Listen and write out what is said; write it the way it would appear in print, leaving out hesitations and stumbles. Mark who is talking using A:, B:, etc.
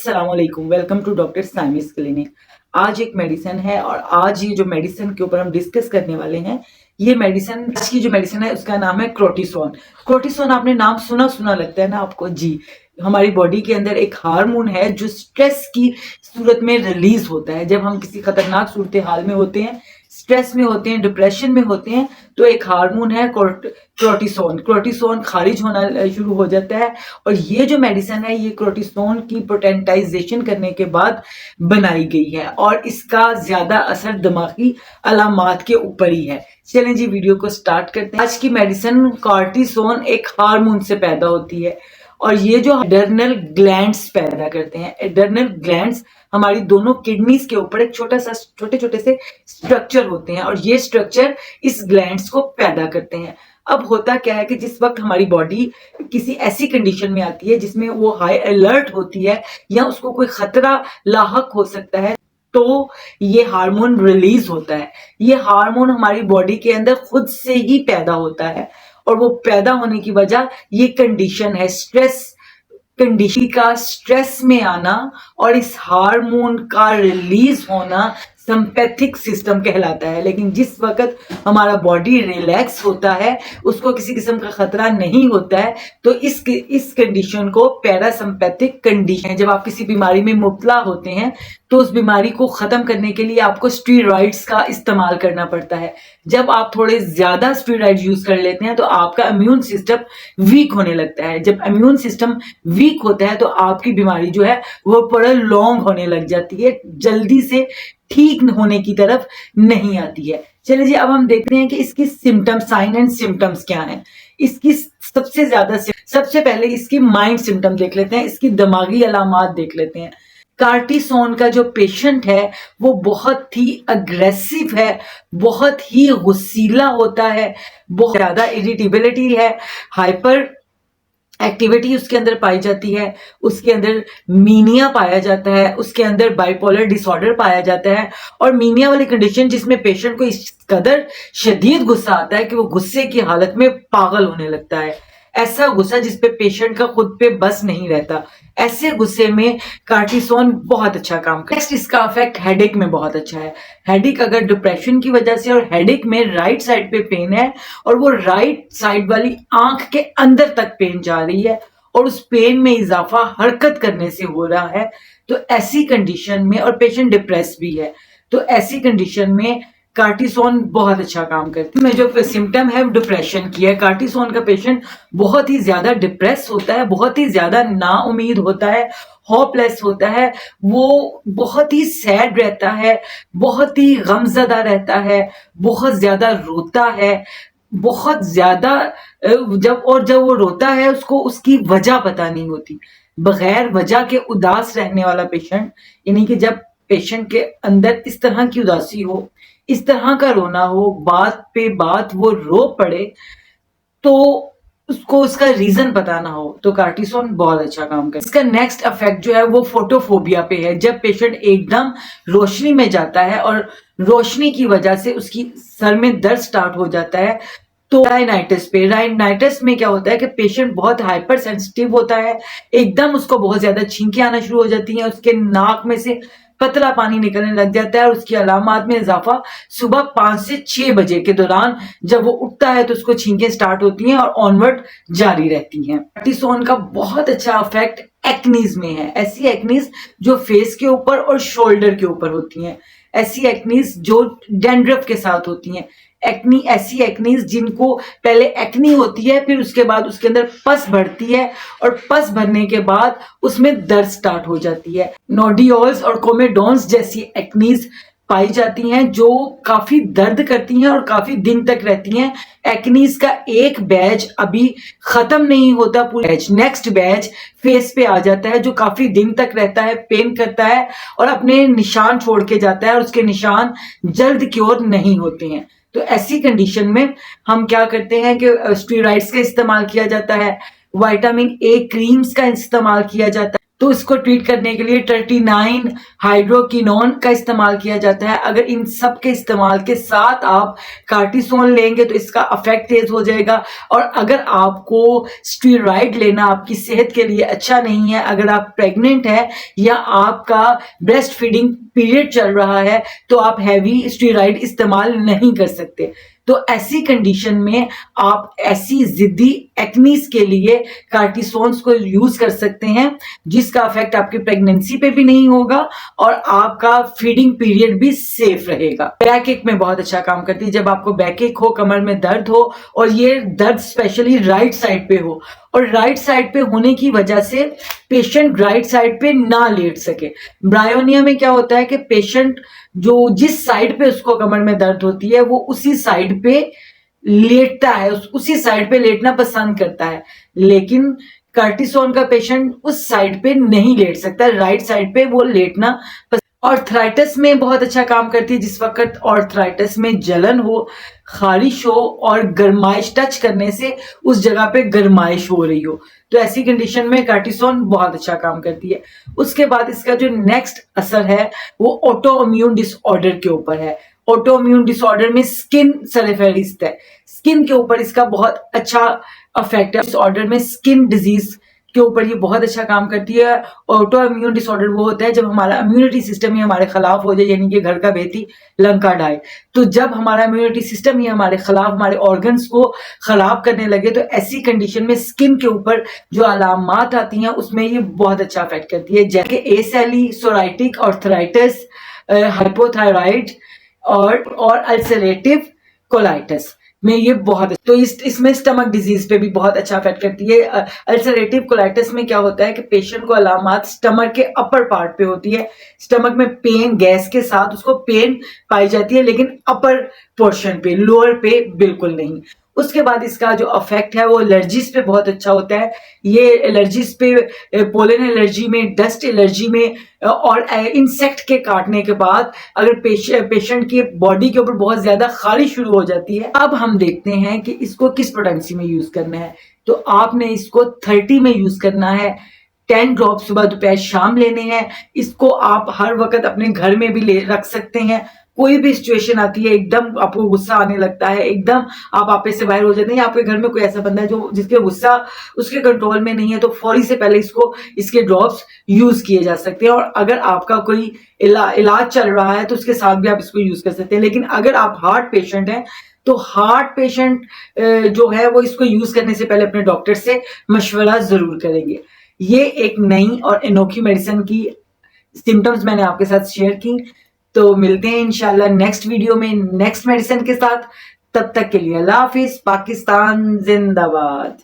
A: अस्सलाम वालेकुम, welcome to doctor साइमिस clinic. आज एक मेडिसिन है और आज ये जो मेडिसिन के ऊपर हम डिस्कस करने वाले हैं, ये मेडिसिन आज की जो मेडिसिन है उसका नाम है क्रोटिसोन। क्रोटिसोन आपने नाम सुना सुना लगता है ना आपको? जी, हमारी बॉडी के अंदर एक हार्मोन है जो स्ट्रेस की सूरत में रिलीज होता है। जब हम किसी खतरनाक सूरत हाल में होते हैं, स्ट्रेस में होते हैं, डिप्रेशन में होते हैं, तो एक हार्मोन है क्रोटिसोन। क्रोटिसोन खारिज होना शुरू हो जाता है और ये जो मेडिसिन है ये क्रोटिसोन की पोटेंटाइजेशन करने के बाद बनाई गई है और इसका ज्यादा असर दिमागी अलामात के ऊपर ही है। चलें जी, वीडियो को स्टार्ट करते हैं। आज की मेडिसिन कॉर्टिसोन एक हार्मोन से पैदा होती है और ये जो एड्रेनल ग्लैंड्स पैदा करते हैं। एड्रेनल ग्लैंड्स हमारी दोनों किडनीज के ऊपर एक छोटे छोटे से स्ट्रक्चर होते हैं और ये स्ट्रक्चर इस ग्लैंड्स को पैदा करते हैं। अब होता क्या है कि जिस वक्त हमारी बॉडी किसी ऐसी कंडीशन में आती है जिसमें वो हाई अलर्ट होती है या उसको कोई खतरा लाहक हो सकता है, तो ये हार्मोन रिलीज होता है। ये हार्मोन हमारी बॉडी के अंदर खुद से ही पैदा होता है और वो पैदा होने की वजह ये कंडीशन है, स्ट्रेस कंडीशन का स्ट्रेस में आना और इस हार्मोन का रिलीज होना सिंपैथिक सिस्टम कहलाता है। लेकिन जिस वक्त हमारा बॉडी रिलैक्स होता है, उसको किसी किस्म का खतरा नहीं होता है, तो इस कंडीशन को पैरासिम्पैथिक कंडीशन है। जब आप किसी बीमारी में मुब्तला होते हैं तो उस बीमारी को खत्म करने के लिए आपको स्टेरॉइड्स का इस्तेमाल करना पड़ता है। जब आप थोड़े ज्यादा स्टेरॉइड यूज कर लेते हैं तो आपका इम्यून सिस्टम वीक होने लगता है। जब इम्यून सिस्टम वीक होता है तो आपकी बीमारी जो है वो प्रोलॉन्ग होने लग जाती है, जल्दी से ठीक होने की तरफ नहीं आती है। चलिए जी, अब हम देखते हैं कि इसकी सिम्टम्स, साइन एंड सिम्टम्स क्या हैं। इसकी सबसे पहले इसकी माइंड सिम्टम देख लेते हैं, इसकी दिमागी अलामात देख लेते हैं। कार्टिसोन का जो पेशेंट है वो बहुत ही अग्रेसिव है, बहुत ही गुस्सीला होता है, बहुत ज्यादा इरिटेबिलिटी है, हाइपर एक्टिविटी उसके अंदर पाई जाती है, उसके अंदर मीनिया पाया जाता है, उसके अंदर बाइपोलर डिसऑर्डर पाया जाता है। और मीनिया वाली कंडीशन जिसमें पेशेंट को इस कदर शदीद गुस्सा आता है कि वो गुस्से की हालत में पागल होने लगता है। ऐसा गुस्सा जिसपे पेशेंट का खुद पे बस नहीं रहता, ऐसे गुस्से में कार्टिसोन बहुत अच्छा काम करता है। नेक्स्ट, इसका इफेक्ट हेडेक में बहुत अच्छा है। हेडेक अगर डिप्रेशन की वजह से और हेडेक में राइट साइड पे पेन है और वो राइट साइड वाली आंख के अंदर तक पेन जा रही है और उस पेन में इजाफा हरकत करने से हो रहा है, तो ऐसी कंडीशन में, और पेशेंट डिप्रेस भी है, तो ऐसी कंडीशन में कार्टिसोन बहुत अच्छा काम करती है। में जो सिम्टम है डिप्रेशन की है। कार्टिसोन का पेशेंट बहुत ही ज्यादा डिप्रेस होता है, बहुत ही ज्यादा नाउम्मीद होता है, होपलेस होता है, वो बहुत ही सैड रहता है, बहुत ही गमजदा रहता है, बहुत ज्यादा रोता है, बहुत ज्यादा जब वो रोता है उसको उसकी वजह पता नहीं होती। बगैर वजह के उदास रहने वाला पेशेंट, यानी कि जब पेशेंट के अंदर इस तरह की उदासी हो, इस तरह का रोना हो, बात पे बात वो रो पड़े, तो उसको उसका रीजन पता ना हो, तो कार्टिसोन बहुत अच्छा काम करता है। इसका नेक्स्ट इफेक्ट जो है वो फोटोफोबिया पे है। जब पेशेंट एकदम रोशनी में जाता है और रोशनी की वजह से उसकी सर में दर्द स्टार्ट हो जाता है, तो राइनाइटिस में क्या होता है कि पेशेंट बहुत हाइपर सेंसिटिव होता है, एकदम उसको बहुत ज्यादा छींकें आना शुरू हो जाती हैं, उसके नाक में से पतला पानी निकलने लग जाता है और उसकी अलामात में इजाफा सुबह 5 से 6 बजे के दौरान जब वो उठता है तो उसको छींकें स्टार्ट होती हैं और ऑनवर्ड जारी रहती हैं। कार्टिसोन का बहुत अच्छा इफेक्ट एक्नीज में है। ऐसी एक्नीज जो फेस के ऊपर और शोल्डर के ऊपर होती हैं, ऐसी एक्नीज जो डैंड्रफ के साथ होती हैं, एक्नी, ऐसी एक्नीज जिनको पहले एक्नी होती है, फिर उसके बाद उसके अंदर पस भरती है और पस भरने के बाद उसमें दर्द स्टार्ट हो जाती है। नोडियोल्स और कोमेडोन्स जैसी एक्नीज पाई जाती हैं जो काफी दर्द करती हैं और काफी दिन तक रहती हैं। एक्नीज का एक बैच अभी खत्म नहीं होता, पूरा बैच, नेक्स्ट बैच फेस पे आ जाता है जो काफी दिन तक रहता है, पेन करता है और अपने निशान छोड़ के जाता है और उसके निशान जल्द क्योर नहीं होते हैं। तो ऐसी कंडीशन में हम क्या करते हैं कि स्टेरॉइड्स का इस्तेमाल किया जाता है, विटामिन ए क्रीम्स का इस्तेमाल किया जाता है, तो इसको ट्रीट करने के लिए 39 हाइड्रोकिनोन का इस्तेमाल किया जाता है। अगर इन सब के इस्तेमाल के साथ आप कार्टिसोन लेंगे तो इसका अफेक्ट तेज हो जाएगा। और अगर आपको स्टीरॉइड लेना आपकी सेहत के लिए अच्छा नहीं है, अगर आप प्रेग्नेंट है या आपका ब्रेस्ट फीडिंग पीरियड चल रहा है, तो आप हैवी स्टीरॉइड इस्तेमाल नहीं कर सकते। तो ऐसी कंडीशन में आप ऐसी जिद्दी एक्नीस के लिए कार्टिसोन्स को यूज कर सकते हैं, जिसका इफेक्ट आपकी प्रेगनेंसी पे भी नहीं होगा और आपका फीडिंग पीरियड भी सेफ रहेगा। बैक एक में बहुत अच्छा काम करती है। जब आपको बैक एक हो, कमर में दर्द हो और ये दर्द स्पेशली राइट साइड पे हो, और राइट साइड पे होने की वजह से पेशेंट राइट साइड पे ना लेट सके। ब्रायोनिया में क्या होता है कि पेशेंट जो जिस साइड पे उसको कमर में दर्द होती है वो उसी साइड पे लेटता है, उसी साइड पे लेटना पसंद करता है, लेकिन कार्टिसोन का पेशेंट उस साइड पे नहीं लेट सकता, राइट साइड पे वो लेटना। ऑर्थराइटिस में बहुत अच्छा काम करती है। जिस वक्त ऑर्थराइटिस में जलन हो, खारिश हो और गर्माइश, टच करने से उस जगह पे गर्माइश हो रही हो, तो ऐसी कंडीशन में कार्टिसोन बहुत अच्छा काम करती है। उसके बाद इसका जो नेक्स्ट असर है वो ऑटो इम्यून डिसऑर्डर के ऊपर है। ऑटो इम्यून डिसऑर्डर में स्किन सरफेरिस्ट है, स्किन के ऊपर इसका बहुत अच्छा अफेक्ट है। डिसऑर्डर में स्किन डिजीज के ऊपर ये बहुत अच्छा काम करती है। ऑटो इम्यून डिसऑर्डर वो होता है जब हमारा इम्यूनिटी सिस्टम ही हमारे खिलाफ हो जाए, यानी कि घर का बेटी लंका ढाए। तो जब हमारा इम्यूनिटी सिस्टम ही हमारे खिलाफ, हमारे ऑर्गन्स को खराब करने लगे, तो ऐसी कंडीशन में स्किन के ऊपर जो अलामात आती हैं उसमें ये बहुत अच्छा अफेक्ट करती है, जैसे एसेली, सोराइटिक आर्थराइटिस, हाइपोथायराइड और अल्सरेटिव कोलाइटिस में ये बहुत, तो इसमें स्टमक डिजीज पे भी बहुत अच्छा इफेक्ट करती है। अल्सरेटिव कोलाइटिस में क्या होता है कि पेशेंट को अलामात स्टमक के अपर पार्ट पे होती है। स्टमक में पेन, गैस के साथ उसको पेन पाई जाती है, लेकिन अपर पोर्शन पे, लोअर पे बिल्कुल नहीं। उसके बाद इसका जो इफेक्ट है वो एलर्जीज पे बहुत अच्छा होता है। ये एलर्जीज पे पोलन एलर्जी में, डस्ट एलर्जी में और इंसेक्ट के काटने के बाद अगर पेशेंट की बॉडी के ऊपर बहुत ज्यादा खारिश शुरू हो जाती है। अब हम देखते हैं कि इसको किस पोटेंसी में यूज करना है। तो आपने इसको 30 में यूज करना है। 10 ड्रॉप सुबह, दोपहर, शाम लेने हैं। इसको आप हर वक्त अपने घर में भी ले रख सकते हैं। कोई भी सिचुएशन आती है, एकदम आपको गुस्सा आने लगता है, एकदम आप आपे से बाहर हो जाते हैं, आपके घर में कोई ऐसा बंदा है जो जिसके गुस्सा उसके कंट्रोल में नहीं है, तो फौरी से पहले इसके ड्रॉप्स यूज किए जा सकते हैं। और अगर आपका कोई इलाज चल रहा है तो उसके साथ भी आप इसको यूज कर सकते हैं। लेकिन अगर आप हार्ट पेशेंट हैं तो हार्ट पेशेंट जो है वो इसको यूज करने से पहले अपने डॉक्टर से मशवरा जरूर करेंगे। ये एक नई और अनोखी मेडिसिन की सिम्टम्स मैंने आपके साथ शेयर की। तो मिलते हैं इंशाल्लाह नेक्स्ट वीडियो में नेक्स्ट मेडिसिन के साथ। तब तक के लिए अल्लाह हाफिज। पाकिस्तान जिंदाबाद।